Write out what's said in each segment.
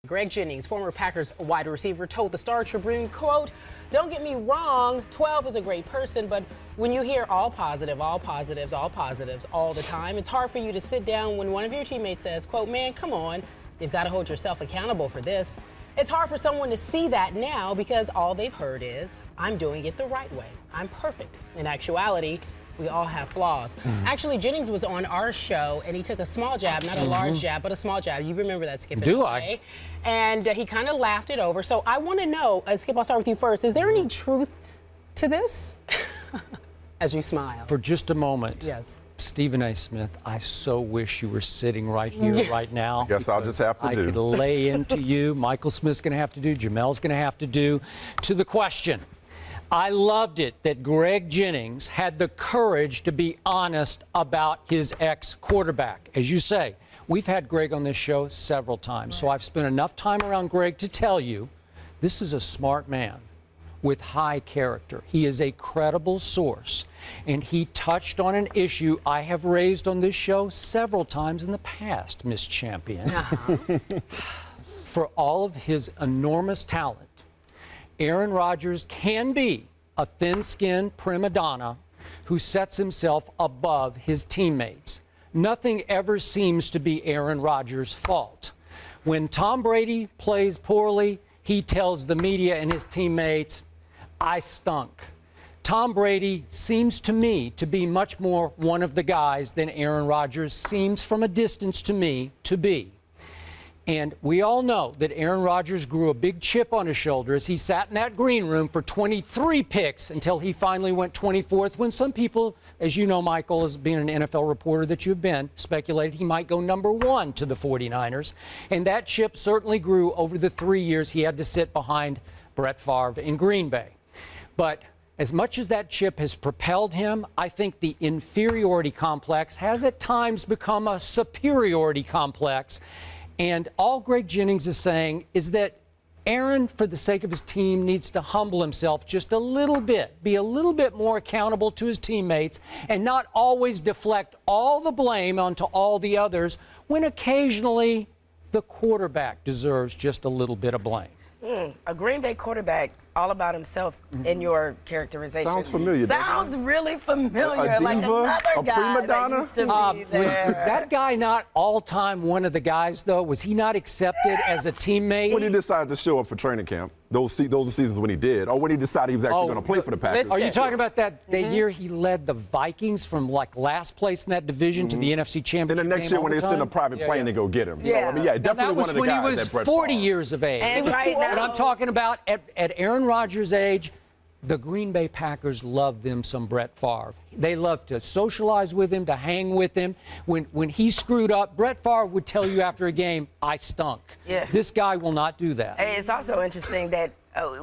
Greg Jennings, former Packers wide receiver, told the Star Tribune, quote, "Don't get me wrong, 12 is a great person, but when you hear all positive, all positives, all positives all the time, it's hard for you to sit down when one of your teammates says, quote, man, come on, you've got to hold yourself accountable for this. It's hard for someone to see that now because all they've heard is, I'm doing it the right way. I'm perfect. In actuality, we all have flaws." Actually, Jennings was on our show, and he took a small jab, not a large jab, but a small jab. You remember that, Skip? Do I? And he kind of laughed it over. So I want to know, Skip, I'll start with you first. Is there any truth to this? As you smile. For just a moment. Yes. Stephen A. Smith, I so wish you were sitting right here, right now. Guess I'll just have to I could lay into you. Michael Smith's going to have to do. Jemele's going to have to do. To the question. I loved it that Greg Jennings had the courage to be honest about his ex-quarterback. As you say, we've had Greg on this show several times, so I've spent enough time around Greg to tell you this is a smart man with high character. He is a credible source, and he touched on an issue I have raised on this show several times in the past, Miss Champion. For all of his enormous talent, Aaron Rodgers can be a thin-skinned prima donna who sets himself above his teammates. Nothing ever seems to be Aaron Rodgers' fault. When Tom Brady plays poorly, he tells the media and his teammates, I stunk. Tom Brady seems to me to be much more one of the guys than Aaron Rodgers seems from a distance to me to be. And we all know that Aaron Rodgers grew a big chip on his shoulder as he sat in that green room for 23 picks until he finally went 24th, when some people, as you know, Michael, as being an NFL reporter that you've been, speculated he might go #1 to the 49ers. And that chip certainly grew over the 3 years he had to sit behind Brett Favre in Green Bay. But as much as that chip has propelled him, I think the inferiority complex has at times become a superiority complex. And all Greg Jennings is saying is that Aaron, for the sake of his team, needs to humble himself just a little bit, be a little bit more accountable to his teammates, and not always deflect all the blame onto all the others, when occasionally the quarterback deserves just a little bit of blame. A Green Bay quarterback, all about himself in your characterization. Sounds familiar. Sounds really familiar. A diva, like another a guy prima donna? that used to be there. Was that guy not all-time one of the guys, though? Was he not accepted as a teammate? When he decided to show up for training camp, those are seasons when he did, or when he decided he was actually going to play for the Packers. Are you talking about that year he led the Vikings from like last place in that division to the NFC Championship? And the next year when they send a private plane to go get him. Yeah. So, I mean, yeah, definitely one of the guys. That was when he was 40 years of age. And right now, but I'm talking about at Aaron Rodgers' age, the Green Bay Packers loved them some Brett Favre. They loved to socialize with him, to hang with him. When he screwed up, Brett Favre would tell you after a game, I stunk. Yeah. This guy will not do that. It's also interesting that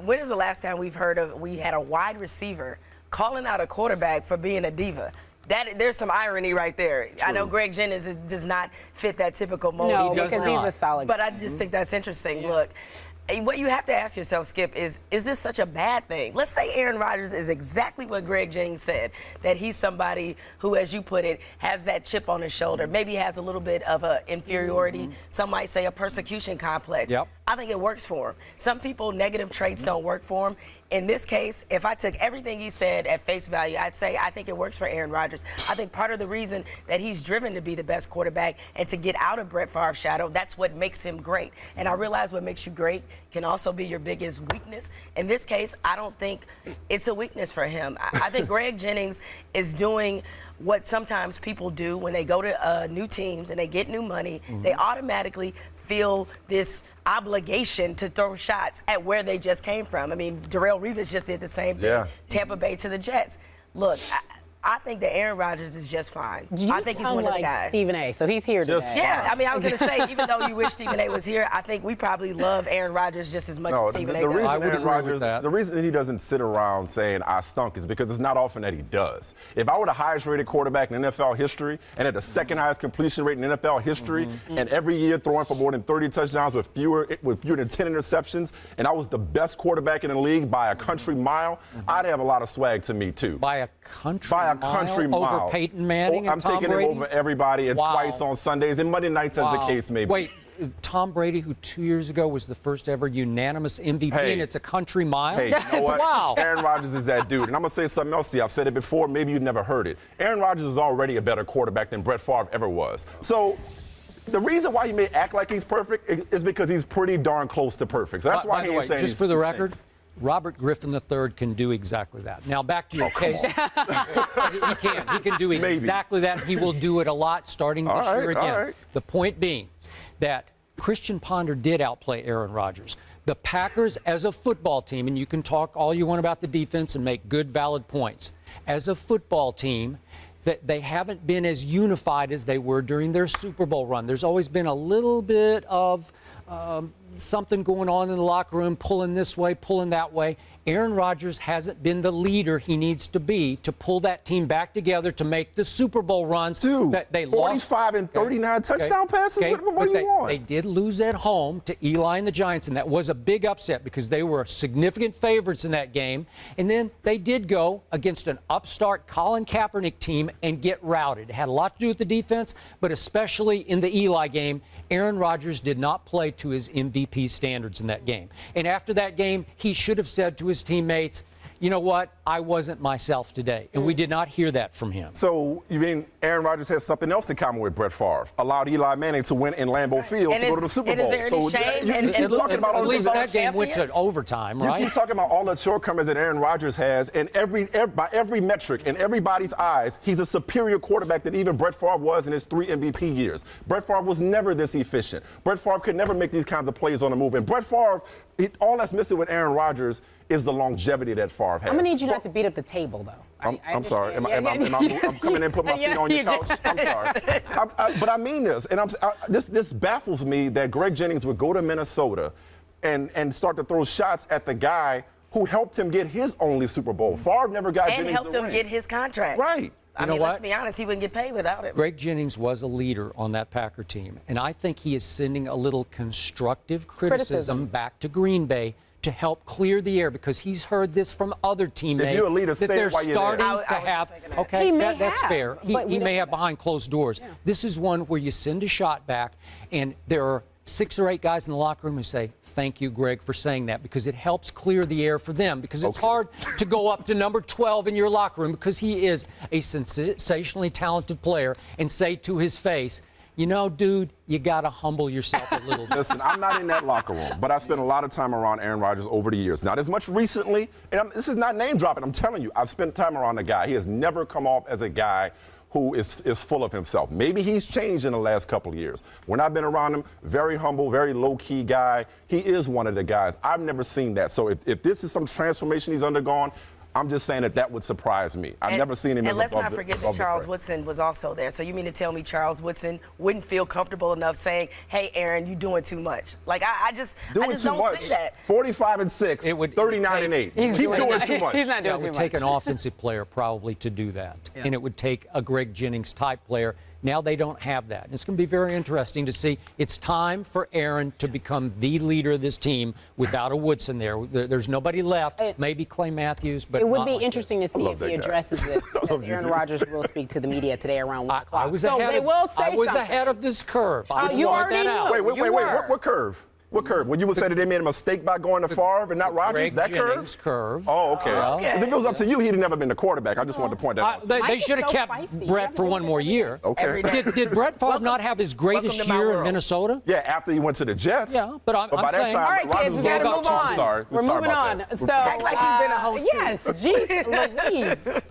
when is the last time we had a wide receiver calling out a quarterback for being a diva? There's some irony right there. True. I know Greg Jennings does not fit that typical mold. No, because he's a solid guy. But I just think that's interesting. Look, what you have to ask yourself, Skip, is this such a bad thing? Let's say Aaron Rodgers is exactly what Greg Jennings said, that he's somebody who, as you put it, has that chip on his shoulder, maybe has a little bit of an inferiority, some might say a persecution complex. Yep. I think it works for him. Some people, negative traits don't work for him. In this case, if I took everything he said at face value, I'd say I think it works for Aaron Rodgers. I think part of the reason that he's driven to be the best quarterback and to get out of Brett Favre's shadow, that's what makes him great. And I realize what makes you great can also be your biggest weakness. In this case, I don't think it's a weakness for him. I think Greg Jennings is doing what sometimes people do when they go to new teams and they get new money. They automatically feel this obligation to throw shots at where they just came from. I mean, Darrelle Revis just did the same thing. Yeah. Tampa Bay to the Jets. Look, I think that Aaron Rodgers is just fine. I think he's one of the guys. Stephen A. So he's here today. Yeah, I mean, I was going to say, even though you wish Stephen A. was here, I think we probably love Aaron Rodgers just as much as Stephen A. does. The reason he doesn't sit around saying I stunk is because it's not often that he does. If I were the highest rated quarterback in NFL history and had the second highest completion rate in NFL history, and every year throwing for more than 30 touchdowns with fewer than 10 interceptions, and I was the best quarterback in the league by a country mile, I'd have a lot of swag to me too. By a country mile. Over Peyton Manning and I'm Tom taking Brady? him over everybody and twice on Sundays and Monday nights, as the case may be. Wait, Tom Brady, who 2 years ago was the first ever unanimous MVP, Hey. and it's a country mile. Hey, you know what? Wow. Aaron Rodgers is that dude. And I'm going to say something else to you. I've said it before. Maybe you've never heard it. Aaron Rodgers is already a better quarterback than Brett Favre ever was. So the reason why he may act like he's perfect is because he's pretty darn close to perfect. So that's why By he the ain't way, saying just for the he record, stinks. Robert Griffin III can do exactly that. Now, back to your case. He can. He can do Maybe. exactly that. He will do it a lot starting this All year right, again. all right. The point being that Christian Ponder did outplay Aaron Rodgers. The Packers, as a football team, and you can talk all you want about the defense and make good, valid points. As a football team, that they haven't been as unified as they were during their Super Bowl run. There's always been a little bit of something going on in the locker room, pulling this way, pulling that way. Aaron Rodgers hasn't been the leader he needs to be to pull that team back together to make the Super Bowl runs Dude, that they 45 and 39 touchdown passes? Okay. What But do you want? They did lose at home to Eli and the Giants, and that was a big upset because they were significant favorites in that game. And then they did go against an upstart Colin Kaepernick team and get routed. It had a lot to do with the defense, but especially in the Eli game, Aaron Rodgers did not play to his MVP standards in that game. And after that game, he should have said to his teammates, you know what, I wasn't myself today. And we did not hear that from him. So you mean Aaron Rodgers has something else in common with Brett Favre? Allowed Eli Manning to win in Lambeau Field to go to the Super Bowl. Is there any shame in talking about all At the least that game went to champions? overtime, You right? keep talking about all the shortcomings that Aaron Rodgers has, and by every metric, in everybody's eyes, he's a superior quarterback than even Brett Favre was in his 3 MVP years. Brett Favre was never this efficient. Brett Favre could never make these kinds of plays on the move. And Brett Favre, all that's missing with Aaron Rodgers is the longevity that Favre has. I'm gonna need you not to beat up the table, though. I'm sorry. I'm Yes, coming in and put my feet on your you couch? did. I'm sorry. But I mean this, and this baffles me that Greg Jennings would go to Minnesota and start to throw shots at the guy who helped him get his only Super Bowl. Favre never got And Jennings helped a him ring. get his contract. Right. I know mean, what? let's be honest, he wouldn't get paid without it. Greg Jennings was a leader on that Packer team, and I think he is sending a little constructive criticism back to Green Bay to help clear the air because he's heard this from other teammates you're a leader, that say it they're while you're there. starting I was to just have. thinking that. Okay, He may that's have, fair. but we He don't may know have that. behind closed doors. Yeah. This is one where you send a shot back, and there are 6 or 8 guys in the locker room who say, thank you, Greg, for saying that, because it helps clear the air for them, because it's hard to go up to number 12 in your locker room because he is a sensationally talented player and say to his face, you know, dude, you got to humble yourself a little bit. Listen, I'm not in that locker room, but I spent a lot of time around Aaron Rodgers over the years. Not as much recently, and this is not name dropping. I'm telling you, I've spent time around the guy. He has never come off as a guy who is full of himself. Maybe he's changed in the last couple of years. When I've been around him, very humble, very low-key guy. He is one of the guys. I've never seen that. So if this is some transformation he's undergone, I'm just saying that would surprise me. I've never seen him as And let's above not the- forget above that the Charles fray. Woodson was also there. So you mean to tell me Charles Woodson wouldn't feel comfortable enough saying, hey, Aaron, you doing too much? Like, I just Doing too too much. see that. 45 and 6, It would 39 and 8. He's Keep doing doing that. too much. He's not It doing would too much. take an offensive player probably to do that. And it would take a Greg Jennings type player. Now they don't have that. And it's going to be very interesting to see. It's time for Aaron to become the leader of this team without a Woodson there. There's nobody left. Maybe Clay Matthews, but It would not be like interesting to see love if that he guy. addresses this, because Aaron Rodgers will speak to the media today around 1 this. o'clock. I was so ahead they of, will say I was something. ahead of this curve. I Oh, just you want already that out. knew. Wait, You were. what curve? What curve? When you would say that they made a mistake by going to Favre and not Rodgers, Greg that Jennings curve. Oh, okay. Okay. If it was up to you, he'd have never been the quarterback. I just wanted to point that out. They Mike is should have so kept feisty. Brett You for haven't one been more listening. year. Okay. Every day. Did Brett Favre not have his greatest welcome to my year in world. Minnesota? Yeah, after he went to the Jets. Yeah, but I'm by that saying- time, All right, Rodgers kids, we was got to all move about on. you. Sorry. We're Sorry moving about on. that. So, Act like you've been a host, too. Yes, jeez Louise.